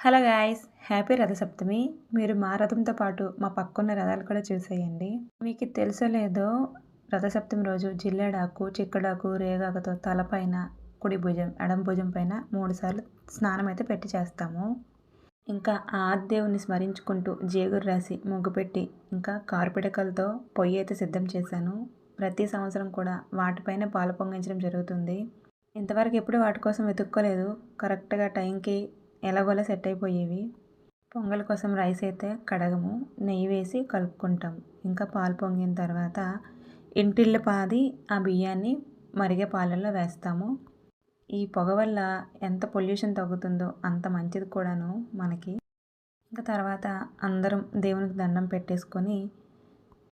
Hello guys! Happy Rathasaptami. మీరు మా రథంతో పాటు మా పక్కున్న రథాలు కూడా చూసేయండి. మీకు తెలుసో లేదో రథసప్తమి రోజు జిల్లేడాకు, చిక్కుడాకు, రేగాకుతో తలపైన కుడి భుజం, ఎడమ భుజం పైన 3 సార్లు స్నానం అయితే పెట్టి చేస్తాము. ఇంకా ఆ ఆదిదేవుని స్మరించుకుంటూ జేగురు రాసి ముగ్గు పెట్టి ఇంకా కారుపిడకలతో పొయ్యి అయితే సిద్ధం చేశాను. ప్రతి సంవత్సరం కూడా వాటిపైన పాలు పొంగించడం జరుగుతుంది. ఇంతవరకు ఎప్పుడు వాటి కోసం వెతుక్కోలేదు. కరెక్ట్‌గా టైంకి ఎలాగోలా సెట్ అయిపోయేవి. పొంగల్ కోసం రైస్ అయితే కడగము, నెయ్యి వేసి కలుపుకుంటాం. ఇంకా పాలు పొంగిన తర్వాత ఇంటిల్లి పాది ఆ బియ్యాన్ని మరిగే పాలల్లో వేస్తాము. ఈ పొగ వల్ల ఎంత పొల్యూషన్ తగ్గుతుందో అంత మంచిది కూడాను మనకి. ఇంకా తర్వాత అందరం దేవునికి దండం పెట్టేసుకొని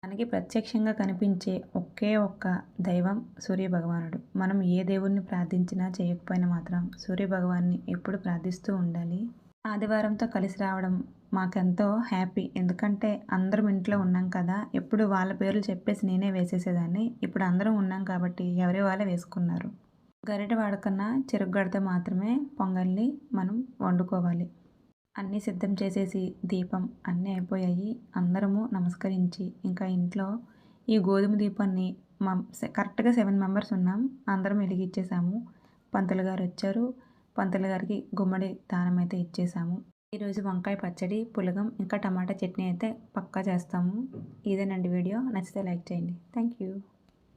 మనకి ప్రత్యక్షంగా కనిపించే ఒకే ఒక్క దైవం సూర్యభగవానుడు. మనం ఏ దేవుణ్ణి ప్రార్థించినా చేయకపోయినా మాత్రం సూర్యభగవాన్ని ఎప్పుడు ప్రార్థిస్తూ ఉండాలి. ఆదివారంతో కలిసి రావడం మాకెంతో హ్యాపీ. ఎందుకంటే అందరం ఇంట్లో ఉన్నాం కదా! ఎప్పుడు వాళ్ళ పేర్లు చెప్పేసి నేనే వేసేసేదాన్ని. ఇప్పుడు అందరం ఉన్నాం కాబట్టి ఎవరి వాళ్ళే వేసుకున్నారు. గరిటె వాడకన్నా చెరుకు గడతో మాత్రమే పొంగల్ని మనం వండుకోవాలి. అన్నీ సిద్ధం చేసేసి దీపం అన్నీ అయిపోయాయి. అందరము నమస్కరించి ఇంకా ఇంట్లో ఈ గోధుమ దీపాన్ని కరెక్ట్‌గా 7 మెంబర్స్ ఉన్నాం. అందరం వెలిగిచ్చేసాము. పంతులు గారు వచ్చారు. పంతులు గారికి గుమ్మడి దానం అయితే ఇచ్చేసాము. ఈరోజు వంకాయ పచ్చడి, పులగం ఇంకా టమాటా చట్నీ అయితే పక్కా చేస్తాము. ఇదేనండి వీడియో. నచ్చితే లైక్ చేయండి. Thank you.